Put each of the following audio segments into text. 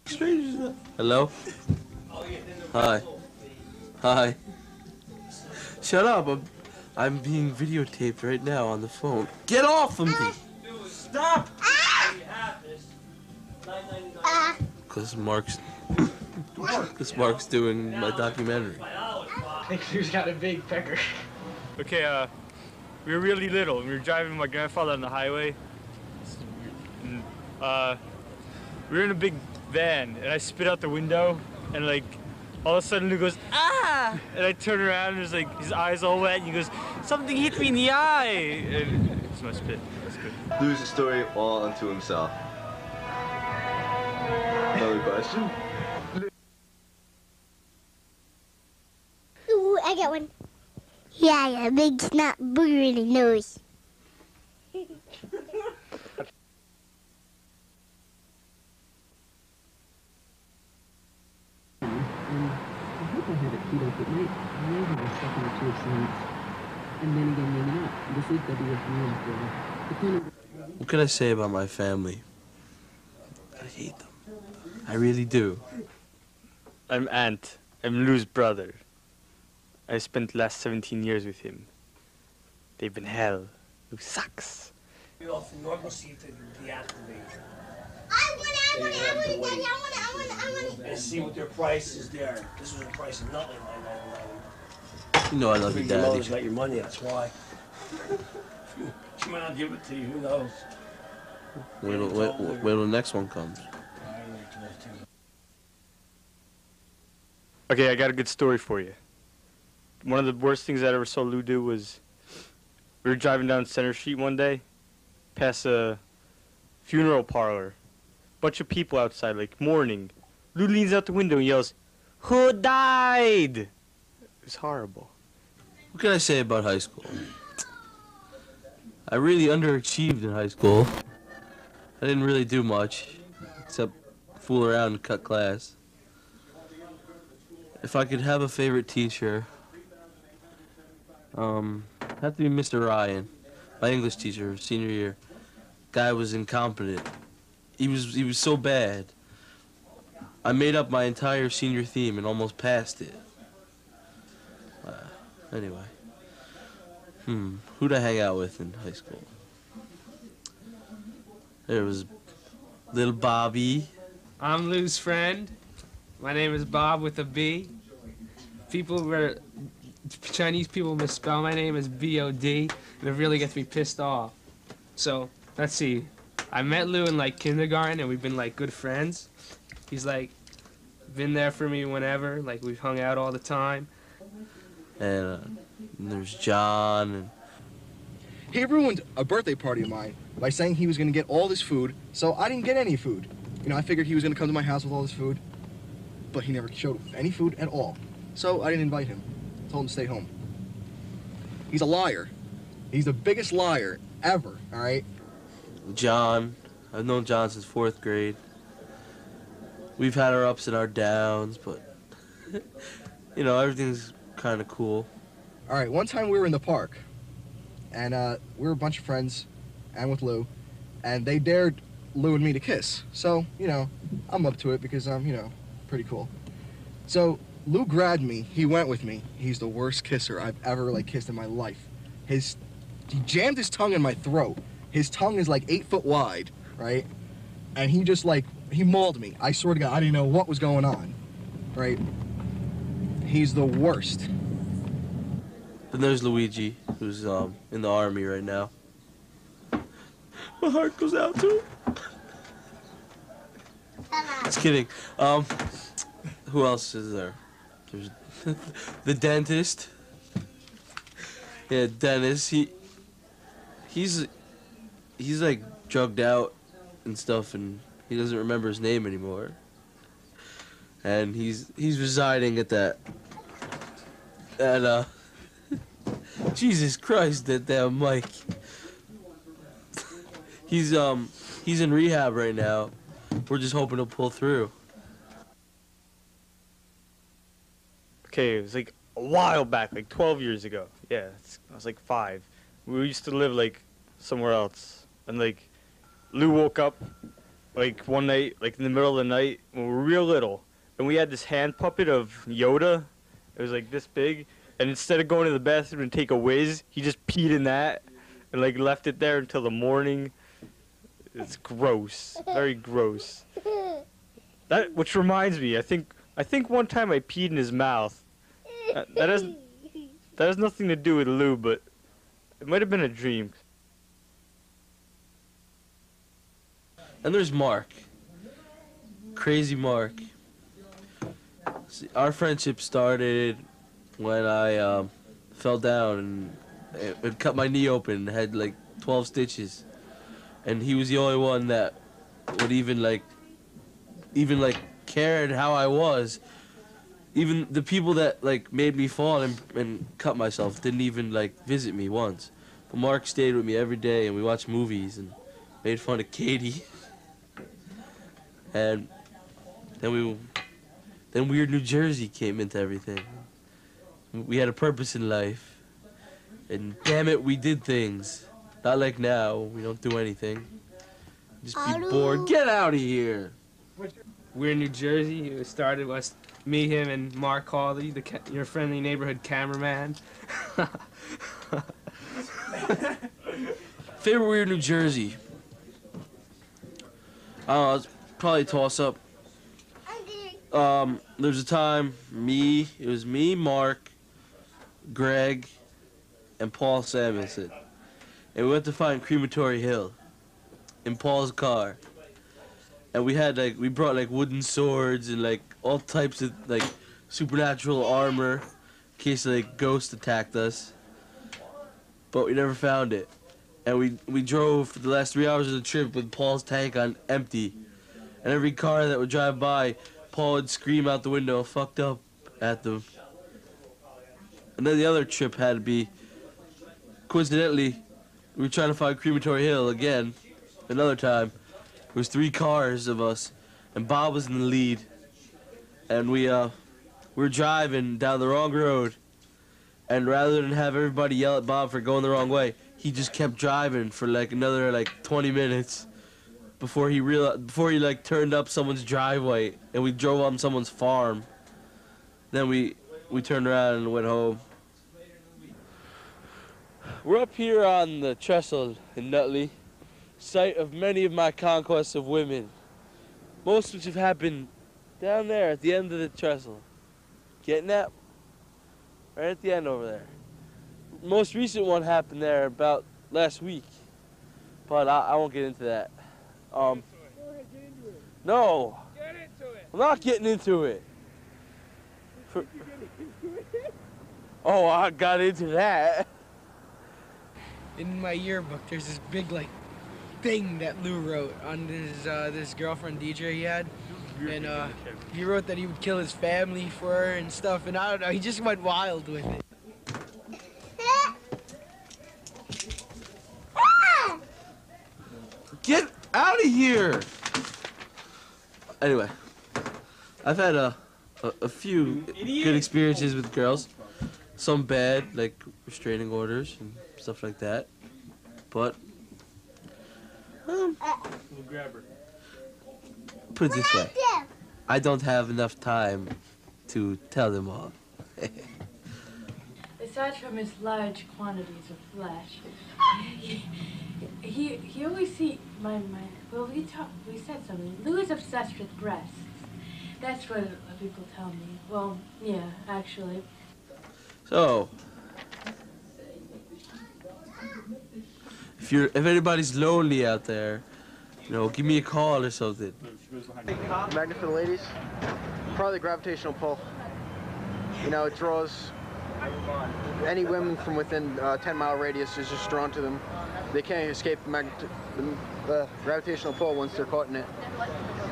Strangers. Hello? Hi. Hi. Shut up. I'm being videotaped right now on the phone. Get off of me! Stop! Because Mark's doing my documentary. I think Lou's got a big pecker. Okay, we were really little, and we were driving with my grandfather on the highway. And, we were in a big van, and I spit out the window, and like, all of a sudden Lou goes, ah! And I turn around, and there's like, his eyes all wet, and he goes, something hit me in the eye! And it's my spit. That's good. Lou's a story all unto himself. Another question? Ooh, I got one. Yeah, yeah, big snot booger in the nose. I hope I had a keto at night. I may have a second or two of science. And then again, maybe not. This week they'll be with me after all. Depending. What can I say about my family? I hate them. I really do. I'm Ant. I'm Lou's brother. I spent the last 17 years with him. They've been hell. Lou sucks. You know, for normal see if they can deactivate. I want it. And see what their price is there. This was a price of nothing, $9.99. You know I love you, Your mother's Daddy. got your money, that's why. She might not give it to you, who knows? Wait till the next one comes. Okay, I got a good story for you. One of the worst things I ever saw Lou do was we were driving down Center Street one day, past a funeral parlor. Bunch of people outside, like, mourning. Lou leans out the window and yells, "Who died?" It was horrible. What can I say about high school? I really underachieved in high school. I didn't really do much, except fool around and cut class. If I could have a favorite teacher, it'd have to be Mr. Ryan, my English teacher, senior year. Guy was incompetent. He was so bad. I made up my entire senior theme and almost passed it. Anyway. Who'd I hang out with in high school? There was little Bobby. I'm Lou's friend. My name is Bob with a B. Chinese people misspell my name as B-O-D, and it really gets me pissed off. So, let's see. I met Lou in, like, kindergarten, and we've been, like, good friends. He's, like, been there for me whenever. Like, we've hung out all the time. And there's John. And he ruined a birthday party of mine by saying he was going to get all this food, so I didn't get any food. You know, I figured he was going to come to my house with all this food, but he never showed any food at all. So I didn't invite him. Told him to stay home. He's a liar. He's the biggest liar ever, all right? John. I've known John since 4th grade. We've had our ups and our downs, but, you know, everything's kind of cool. All right, one time we were in the park, and we were a bunch of friends, and with Lou, and they dared Lou and me to kiss. So, you know, I'm up to it because I'm, you know, pretty cool. So Lou grabbed me. He went with me. He's the worst kisser I've ever, like, kissed in my life. He jammed his tongue in my throat. His tongue is, like, 8 foot wide, right? And he just, like, he mauled me. I swear to God, I didn't know what was going on, right? He's the worst. Then there's Luigi, who's in the army right now. My heart goes out to him. Just kidding. Who else is there? There's the dentist. Yeah, Dennis. He's like drugged out and stuff, and he doesn't remember his name anymore. And he's residing at that. And Jesus Christ, that damn Mike. He's in rehab right now. We're just hoping to pull through. Okay, it was like a while back, like 12 years ago. Yeah, I was like 5. We used to live like somewhere else. And like, Lou woke up like one night, like in the middle of the night, when we were real little, and we had this hand puppet of Yoda. It was like this big, and instead of going to the bathroom and take a whiz, he just peed in that, and like left it there until the morning. It's gross, very gross. That, which reminds me, I think one time I peed in his mouth. That has nothing to do with Lou, but it might have been a dream. And there's Mark. Crazy Mark. See, our friendship started when I fell down and it cut my knee open and had like 12 stitches. And he was the only one that would even cared how I was. Even the people that like made me fall and cut myself didn't even like visit me once. But Mark stayed with me every day and we watched movies and made fun of Katie. And then Weird New Jersey came into everything. We had a purpose in life. And damn it, we did things. Not like now, we don't do anything. Just be bored. Get out of here! We're in New Jersey. It started with me, him, and Mark Hawley, your friendly neighborhood cameraman. Favorite Weird New Jersey? I don't know, it's probably a toss-up. There's a time, it was me, Mark, Greg, and Paul Samuelson. And we went to find Crematory Hill in Paul's car. And we brought like wooden swords and like all types of like supernatural armor in case like ghosts attacked us. But we never found it. And we drove for the last 3 hours of the trip with Paul's tank on empty. And every car that would drive by, Paul would scream out the window, fucked up at them. And then the other trip had to be, coincidentally, we were trying to find Crematory Hill again, another time. There was 3 cars of us, and Bob was in the lead. And we were driving down the wrong road. And rather than have everybody yell at Bob for going the wrong way, he just kept driving for like another like 20 minutes before he like turned up someone's driveway, and we drove on someone's farm. Then we turned around and went home. We're up here on the trestle in Nutley, site of many of my conquests of women, most which have happened down there at the end of the trestle. Getting that? Right at the end over there. Most recent one happened there about last week, but I won't get into that. No, I'm not getting into it. Oh, I got into that. In my yearbook, there's this big like thing that Lou wrote on this girlfriend DJ he had, and he wrote that he would kill his family for her and stuff, and I don't know, he just went wild with it. Get out of here! Anyway, I've had a few good experiences with girls. Some bad, like restraining orders and stuff like that. But, We'll grab her. put it this way. I don't have enough time to tell them all. Aside from his large quantities of flesh, he always well, we said something. Lou is obsessed with breasts. That's what people tell me. Well, yeah, actually. So, if anybody's lonely out there, give me a call or something. Magnet for the ladies, probably gravitational pull. It draws any women from within a 10-mile radius is just drawn to them. They can't escape the gravitational pull once they're caught in it.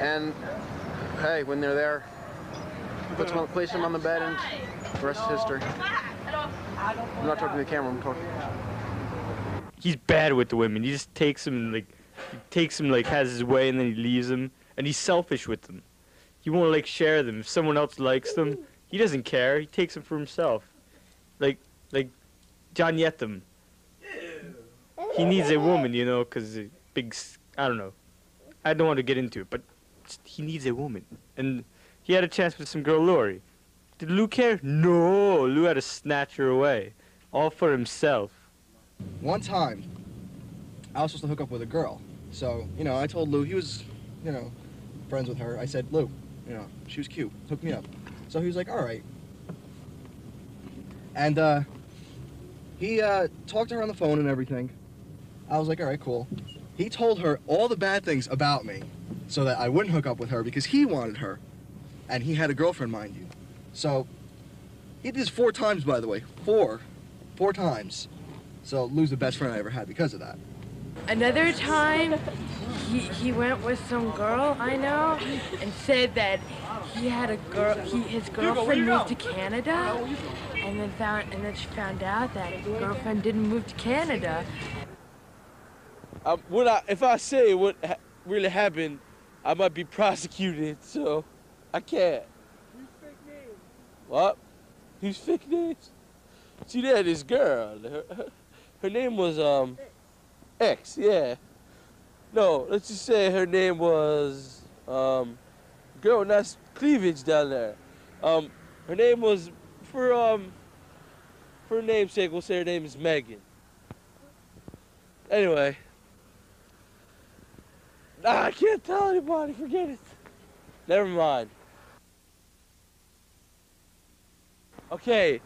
And hey, when they're there, place them on the bed, and the rest is history. I'm not talking to the camera, I'm talking. He's bad with the women. He just takes them has his way, and then he leaves them. And he's selfish with them. He won't like share them. If someone else likes them, he doesn't care. He takes them for himself. Like John Yethem. He needs a woman, because big, I don't know. I don't want to get into it, but he needs a woman. And he had a chance with some girl, Lori. Did Lou care? No, Lou had to snatch her away. All for himself. One time, I was supposed to hook up with a girl. So, you know, I told Lou, he was, you know, friends with her. I said, Lou, you know, she was cute. Hook me up. So he was like, all right. And he talked to her on the phone and everything. I was like, all right, cool. He told her all the bad things about me so that I wouldn't hook up with her because he wanted her. And he had a girlfriend, mind you. So he did this 4 times, by the way. Four times. So Lou's the best friend I ever had because of that. Another time, he went with some girl I know and said that he had a girl. His girlfriend moved to Canada, and then she found out that his girlfriend didn't move to Canada. If I say what really happened, I might be prosecuted, so I can't. Who's fake names? What? Who's fake names? See, that this girl. Her name was X. Yeah. No, let's just say her name was girl. That's cleavage down there. Her name was for her namesake. We'll say her name is Megan. Anyway. Nah, I can't tell anybody. Forget it. Never mind. Okay.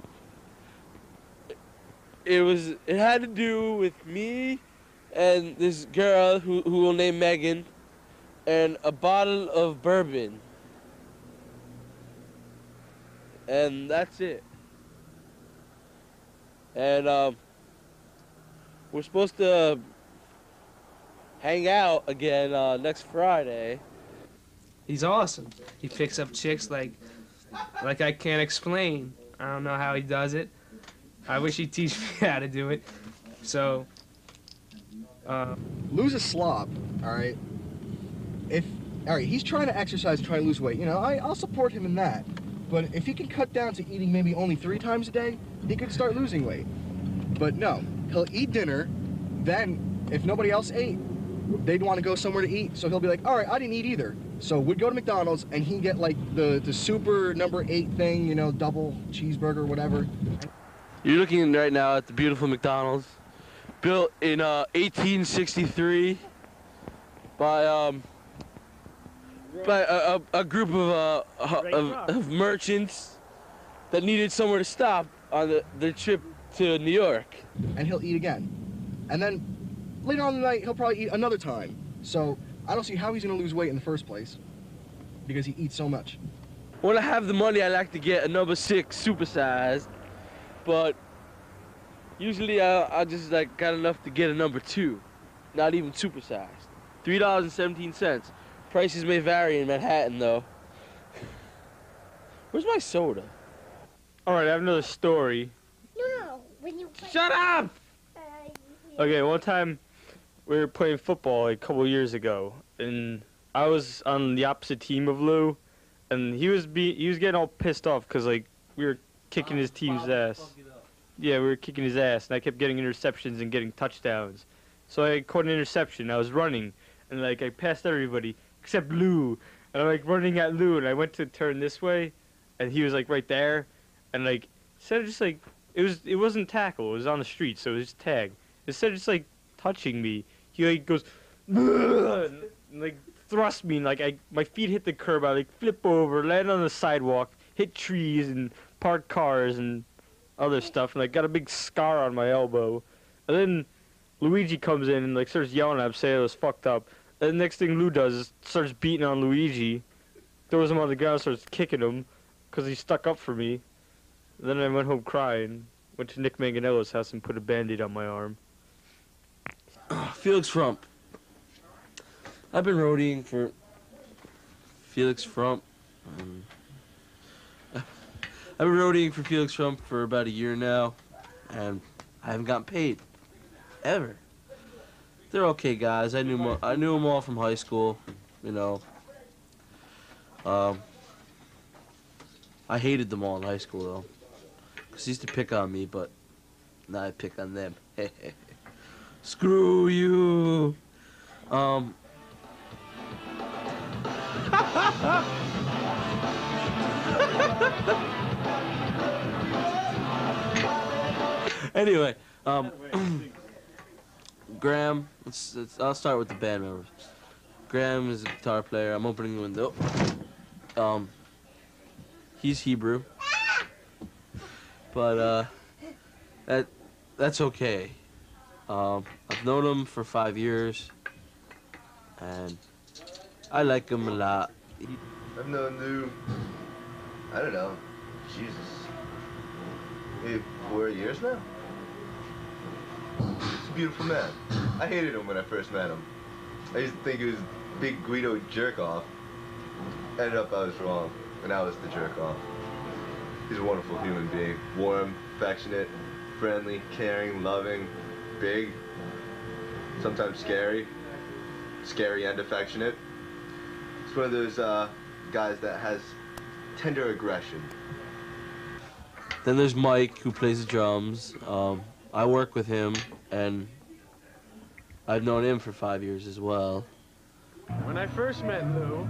It had to do with me and this girl who will name Megan and a bottle of bourbon. And that's it. And we're supposed to hang out again next Friday. He's awesome. He picks up chicks like I can't explain. I don't know how he does it. I wish he'd teach me how to do it. So, Lou's a slob, all right? All right, he's trying to exercise, trying to lose weight. You know, I'll support him in that. But if he can cut down to eating maybe only 3 times a day, he could start losing weight. But no, he'll eat dinner, then if nobody else ate, they'd want to go somewhere to eat. So he'll be like, all right, I didn't eat either. So we'd go to McDonald's and he'd get like the super number 8 thing, you know, double cheeseburger, whatever. You're looking right now at the beautiful McDonald's, built in 1863 by a group of merchants that needed somewhere to stop on their trip to New York. And he'll eat again. And then later on in the night, he'll probably eat another time. So I don't see how he's going to lose weight in the first place because he eats so much. When I have the money, I like to get a number 6 supersized, but usually I just like got enough to get a number 2, not even supersized. $3.17. Prices may vary in Manhattan though. Where's my soda? All right, I have another story. No, when you shut up! Okay, one time we were playing football a couple years ago, and I was on the opposite team of Lou, and he was getting all pissed off because like we were kicking his team's ass. Yeah, we were kicking his ass, and I kept getting interceptions and getting touchdowns. So I caught an interception. I was running, and like I passed everybody except Lou, and I'm like running at Lou, and I went to turn this way, and he was like right there, and like instead of just like it wasn't tackle, it was on the street, so it was just tag. Instead of just like touching me, he like goes and like thrust me, and like my feet hit the curb. I like flip over, land on the sidewalk, hit trees and parked cars and other stuff, and like got a big scar on my elbow. And then Luigi comes in and like starts yelling at him, saying it was fucked up. And the next thing Lou does is starts beating on Luigi, throws him on the ground, starts kicking him because he stuck up for me. And then I went home crying, went to Nick Manganiello's house and put a Band-Aid on my arm. Felix Frump. I've been roadieing for Felix Frump. I've been roadieing for Felix Frump for about a year now, and I haven't gotten paid. Ever. They're okay guys. I knew them all from high school, you know. I hated them all in high school though, because they used to pick on me, but now I pick on them. Screw you. Anyway, Graham, I'll start with the band members. Graham is a guitar player. I'm opening the window. He's Hebrew, but that's okay. I've known him for 5 years, and I like him a lot. I've known Lou, I don't know, Jesus, maybe 4 years now? He's a beautiful man. I hated him when I first met him. I used to think he was big Guido jerk-off. Ended up I was wrong, and I was the jerk-off. He's a wonderful human being. Warm, affectionate, friendly, caring, loving, big, sometimes scary. Scary and affectionate. He's one of those guys that has tender aggression. Then there's Mike, who plays the drums. I work with him, and I've known him for 5 years as well. When I first met Lou,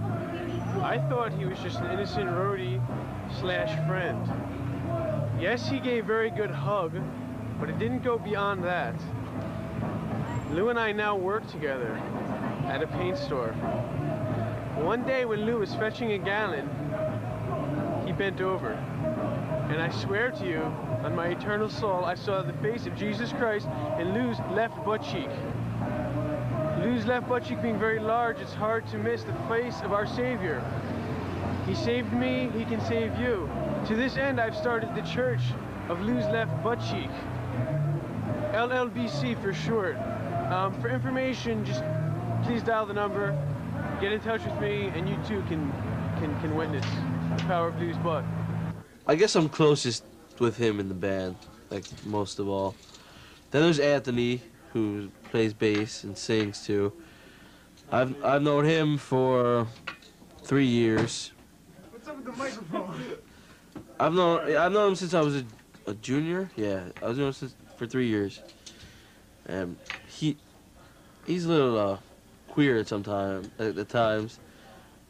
I thought he was just an innocent roadie / friend. Yes, he gave a very good hug, but it didn't go beyond that. Lou and I now work together at a paint store. One day when Lou was fetching a gallon, he bent over. And I swear to you, on my eternal soul, I saw the face of Jesus Christ in Lou's left butt cheek. Lou's left butt cheek being very large, it's hard to miss the face of our Savior. He saved me, he can save you. To this end, I've started the Church of Lou's left butt cheek. LLBC for short. For information, just please dial the number, get in touch with me, and you too can witness the power of Lou's butt. I guess I'm closest with him in the band, like most of all. Then there's Anthony, who plays bass and sings too. I've known him for 3 years. What's up with the microphone? I've known him since I was a junior. Yeah, I was known him for 3 years. And he's a little queer at times,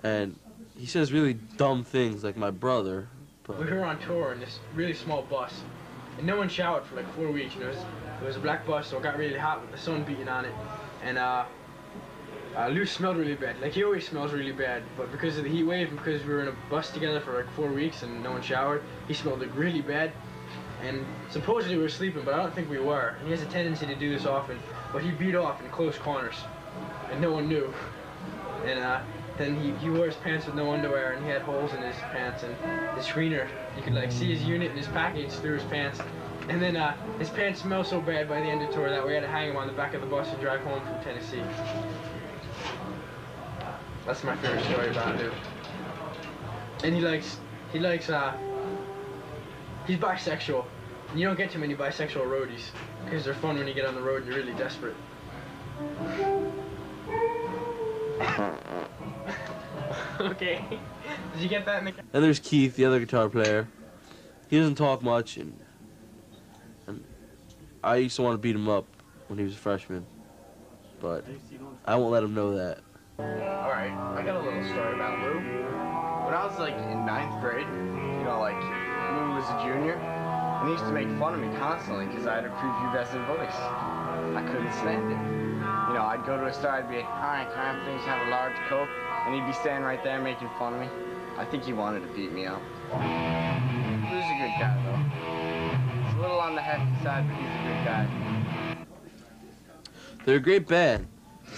and he says really dumb things like my brother. But we were on tour in this really small bus, and no one showered for like 4 weeks. You know, it was a black bus, so it got really hot with the sun beating on it, and Lou smelled really bad. Like, he always smells really bad, but because of the heat wave and because we were in a bus together for like 4 weeks and no one showered, he smelled like really bad. And supposedly we were sleeping, but I don't think we were. And he has a tendency to do this often, but he beat off in close corners, and no one knew. And then he wore his pants with no underwear, and he had holes in his pants, and the screener, you could like see his unit and his package through his pants. And then his pants smelled so bad by the end of the tour that we had to hang him on the back of the bus and drive home from Tennessee. That's my favorite story about Lou. And he's bisexual. And you don't get too many bisexual roadies, because they're fun when you get on the road and you're really desperate. Okay. Did you get that, Nick? Then there's Keith, the other guitar player. He doesn't talk much, and I used to want to beat him up when he was a freshman, but I won't let him know that. Alright, I got a little story about Lou. When I was like in 9th grade, you know, like Lou was a junior, and he used to make fun of me constantly because I had a prepubescent voice. I couldn't stand it. You know, I'd go to a store, I'd be like, "Hi, can I please have a large Coke?" And he'd be standing right there making fun of me. I think he wanted to beat me up. Lou's a good guy, though. He's a little on the hefty side, but he's a good guy. They're a great band.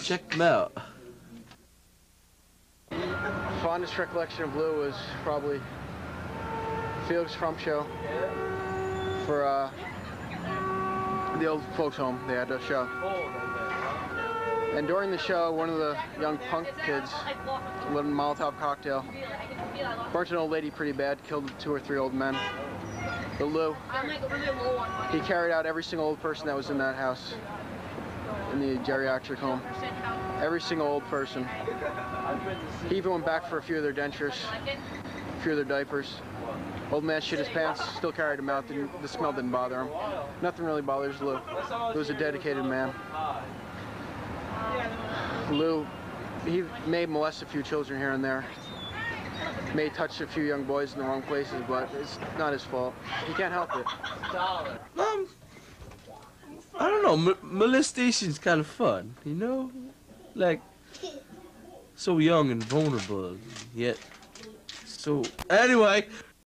Check them out. Fondest recollection of Lou was probably Felix Crump show for the old folks home. They had a show. And during the show, one of the young punk kids lit a Molotov cocktail, burnt an old lady pretty bad, killed 2 or 3 old men. But Lou, he carried out every single old person that was in that house, in the geriatric home. Every single old person. He even went back for a few of their dentures, a few of their diapers. Old man shit his pants, still carried them out. The smell didn't bother him. Nothing really bothers Lou. Lou's a dedicated man. Lou, he may molest a few children here and there, may touch a few young boys in the wrong places, but it's not his fault. He can't help it. I don't know. Molestation's kind of fun, you know? Like, so young and vulnerable, yet so... Anyway...